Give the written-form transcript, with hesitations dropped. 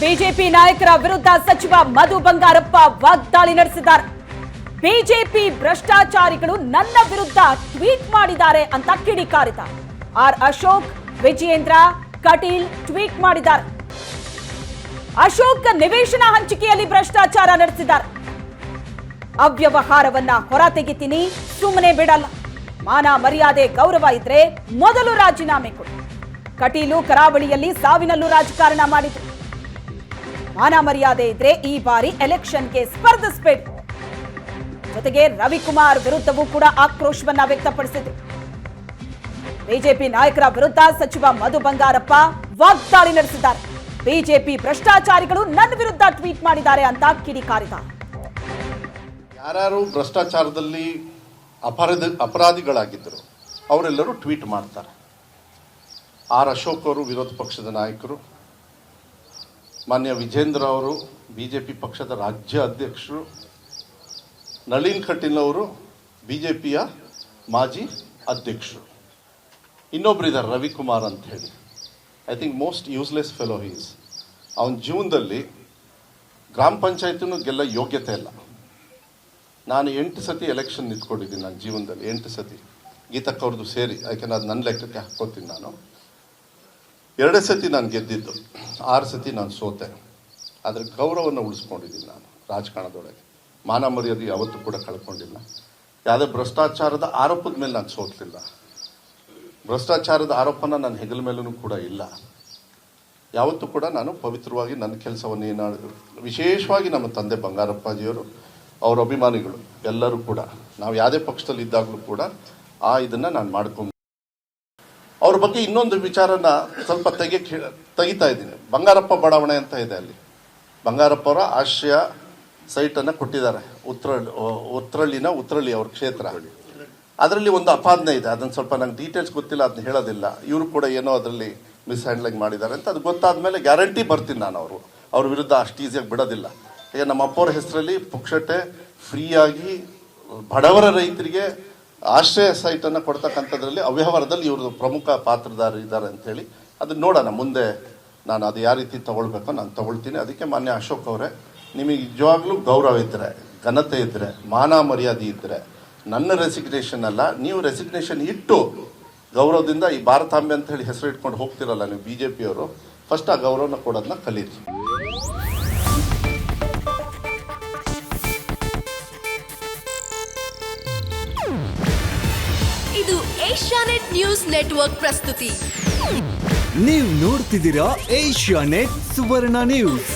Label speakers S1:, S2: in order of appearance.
S1: BJP ನಾಯಕರ ವಿರುದ್ಧ ಸಚಿವ ಮಧು ಬಂಗಾರಪ್ಪ ವಾಗ್ದಾಳಿ ನಡೆಸಿದ್ದಾರೆ. ಬಿಜೆಪಿ ಭ್ರಷ್ಟಾಚಾರಿಗಳು ನನ್ನ ವಿರುದ್ಧ ಟ್ವೀಟ್ ಮಾಡಿದ್ದಾರೆ ಅಂತ ಕಿಡಿಕಾರಿದ್ದಾರೆ. ಆರ್ ಅಶೋಕ್, ವಿಜಯೇಂದ್ರ, ಕಟೀಲ್ ಟ್ವೀಟ್ ಮಾಡಿದ್ದಾರೆ. ಅಶೋಕ್ ನಿವೇಶನ ಹಂಚಿಕೆಯಲ್ಲಿ ಭ್ರಷ್ಟಾಚಾರ ನಡೆಸಿದ್ದಾರೆ. ಅವ್ಯವಹಾರವನ್ನ ಹೊರತೆಗಿತೀನಿ, ಸುಮ್ಮನೆ ಬಿಡಲ್ಲ. ಮಾನ ಮರ್ಯಾದೆ ಗೌರವ ಇದ್ರೆ ಮೊದಲು ರಾಜೀನಾಮೆ ಕೊಡಿ. ಕಟೀಲು ಕರಾವಳಿಯಲ್ಲಿ ಸಾವಿನಲ್ಲೂ ರಾಜಕಾರಣ ಮಾಡಿದ್ರು. ಮಾನ ಮರ್ಯಾದೆ ಇದ್ರೆ ಈ ಬಾರಿ ಎಲೆಕ್ಷನ್ಗೆ ಸ್ಪರ್ಧಿಸಬೇಕು. ಜೊತೆಗೆ ರವಿಕುಮಾರ್ ವಿರುದ್ಧವೂ ಕೂಡ ಆಕ್ರೋಶವನ್ನ ವ್ಯಕ್ತಪಡಿಸಿದ್ರು. ಬಿಜೆಪಿ ನಾಯಕರ ವಿರುದ್ಧ ಸಚಿವ ಮಧು ಬಂಗಾರಪ್ಪ ವಾಗ್ದಾಳಿ ನಡೆಸಿದ್ದಾರೆ. ಬಿಜೆಪಿ ಭ್ರಷ್ಟಾಚಾರಿಗಳು ನನ್ನ ವಿರುದ್ಧ ಟ್ವೀಟ್ ಮಾಡಿದ್ದಾರೆ ಅಂತ ಕಿಡಿಕಾರಿದ್ದಾರೆ.
S2: ಯಾರು ಭ್ರಷ್ಟಾಚಾರದಲ್ಲಿ ಅಪರಾಧಿಗಳಾಗಿದ್ದರು ಅವರೆಲ್ಲರೂ ಟ್ವೀಟ್ ಮಾಡ್ತಾರೆ. ಆರ್ ಅಶೋಕ್ ಅವರು ವಿರೋಧ ಪಕ್ಷದ ನಾಯಕರು, ಮಾನ್ಯ ವಿಜೇಂದ್ರ ಅವರು ಬಿಜೆಪಿ ಪಕ್ಷದ ರಾಜ್ಯ ಅಧ್ಯಕ್ಷರು, ನಳಿನ್ ಕಟೀಲ್ ಅವರು ಬಿಜೆಪಿಯ ಮಾಜಿ ಅಧ್ಯಕ್ಷರು, ಇನ್ನೊಬ್ರು ಇದ್ದಾರೆ ರವಿಕುಮಾರ್ ಅಂತ ಹೇಳಿ. I think most useless fellow he's. ಅವನ ಜೀವನದಲ್ಲಿ ಗ್ರಾಮ ಪಂಚಾಯತಿನೂ ಗೆಲ್ಲ ಯೋಗ್ಯತೆ ಇಲ್ಲ. ನಾನು 8 ಸತಿ ಎಲೆಕ್ಷನ್ ನಿಂತ್ಕೊಂಡಿದ್ದೀನಿ ನನ್ನ ಜೀವನದಲ್ಲಿ, 8 ಸತಿ ಗೀತಕ್ಕವ್ರದ್ದು ಸೇರಿ. ಯಾಕೆಂದ್ರೆ ಅದು ನನ್ನ ಲೆಕ್ಕಕ್ಕೆ ಹಾಕ್ಕೋತೀನಿ. ನಾನು 2 ಸತಿ ನಾನು ಗೆದ್ದಿದ್ದು, 6 ಸತಿ ನಾನು ಸೋತೆ. ಆದರೆ ಗೌರವವನ್ನು ಉಳಿಸ್ಕೊಂಡಿದ್ದೀನಿ ನಾನು ರಾಜಕಾರಣದೊಳಗೆ. ಮಾನ ಮರ್ಯಾದೆ ಯಾವತ್ತೂ ಕೂಡ ಕಳ್ಕೊಂಡಿಲ್ಲ. ಯಾವುದೇ ಭ್ರಷ್ಟಾಚಾರದ ಆರೋಪದ ಮೇಲೆ ನಾನು ಸೋತಲಿಲ್ಲ. ಭ್ರಷ್ಟಾಚಾರದ ಆರೋಪನ ನನ್ನ ಹೆಗಲ ಮೇಲೂ ಕೂಡ ಇಲ್ಲ. ಯಾವತ್ತೂ ಕೂಡ ನಾನು ಪವಿತ್ರವಾಗಿ ನನ್ನ ಕೆಲಸವನ್ನು ವಿಶೇಷವಾಗಿ ನಮ್ಮ ತಂದೆ ಬಂಗಾರಪ್ಪಾಜಿಯವರು, ಅವರ ಅಭಿಮಾನಿಗಳು ಎಲ್ಲರೂ ಕೂಡ, ನಾವು ಯಾವುದೇ ಪಕ್ಷದಲ್ಲಿ ಇದ್ದಾಗಲೂ ಕೂಡ ಇದನ್ನು ನಾನು ಮಾಡ್ಕೊಂಡು ಅವ್ರ ಬಗ್ಗೆ ಇನ್ನೊಂದು ವಿಚಾರನ ಸ್ವಲ್ಪ ತೆಗಿತಾ ಇದ್ದೀನಿ. ಬಂಗಾರಪ್ಪ ಬಡಾವಣೆ ಅಂತ ಇದೆ, ಅಲ್ಲಿ ಬಂಗಾರಪ್ಪ ಅವರ ಆಶ್ರಯ ಸೈಟನ್ನು ಕೊಟ್ಟಿದ್ದಾರೆ. ಉತ್ರಳ್ಳಿ ಅವ್ರ ಕ್ಷೇತ್ರ. ಅದರಲ್ಲಿ ಒಂದು ಅಪಾದನೆ ಇದೆ. ಅದನ್ನು ಸ್ವಲ್ಪ ನಂಗೆ ಡೀಟೇಲ್ಸ್ ಗೊತ್ತಿಲ್ಲ, ಅದನ್ನ ಹೇಳೋದಿಲ್ಲ. ಇವರು ಕೂಡ ಏನೋ ಅದರಲ್ಲಿ ಮಿಸ್ಹ್ಯಾಂಡ್ಲಿಂಗ್ ಮಾಡಿದ್ದಾರೆ ಅಂತ ಅದು ಗೊತ್ತಾದ ಮೇಲೆ ಗ್ಯಾರಂಟಿ ಬರ್ತೀನಿ ನಾನು. ಅವ್ರ ವಿರುದ್ಧ ಅಷ್ಟು ಈಸಿಯಾಗಿ ಬಿಡೋದಿಲ್ಲ. ಈಗ ನಮ್ಮ ಅಪ್ಪವ್ರ ಹೆಸರಲ್ಲಿ ಪುಕ್ಷಟೆ ಫ್ರೀಯಾಗಿ ಬಡವರ ರೈತರಿಗೆ ಆಶ್ರಯ ಸೈಟನ್ನು ಕೊಡ್ತಕ್ಕಂಥದ್ರಲ್ಲಿ ಅವ್ಯವಹಾರದಲ್ಲಿ ಇವರು ಪ್ರಮುಖ ಪಾತ್ರಧಾರರು ಇದ್ದಾರೆ ಅಂತೇಳಿ ಅದನ್ನ ನೋಡೋಣ ಮುಂದೆ. ನಾನು ಅದು ಯಾವ ರೀತಿ ತಗೊಳ್ಬೇಕೋ ನಾನು ತಗೊಳ್ತೀನಿ. ಅದಕ್ಕೆ ಮಾನ್ಯ ಅಶೋಕ್ ಅವರೇ, ನಿಮಗೆ ನಿಜವಾಗ್ಲೂ ಗೌರವ ಇದ್ದರೆ, ಘನತೆ ಇದ್ದರೆ, ಮಾನ ಮರ್ಯಾದೆ ಇದ್ದರೆ, ನನ್ನ ರೆಸಿಗ್ನೇಷನ್ ಅಲ್ಲ, ನೀವು ರೆಸಿಗ್ನೇಷನ್ ಇಟ್ಟು ಗೌರವದಿಂದ ಈ ಭಾರತಾಂಬೆ ಅಂತ ಹೇಳಿ ಹೆಸರು ಇಟ್ಕೊಂಡು ಹೋಗ್ತಿರಲ್ಲ ನೀವು ಬಿಜೆಪಿಯವರು, ಫಸ್ಟ್ ಆ ಗೌರವನ ಕೊಡೋದನ್ನ ಕಲೀರಿ.
S3: ಇದು ಏಷ್ಯಾನೆಟ್ ನ್ಯೂಸ್ ನೆಟ್ವರ್ಕ್ ಪ್ರಸ್ತುತಿ.
S4: ನೀವು ನೋಡ್ತಿದ್ದೀರಾ ಏಷ್ಯಾನೆಟ್ ಸುವರ್ಣ ನ್ಯೂಸ್.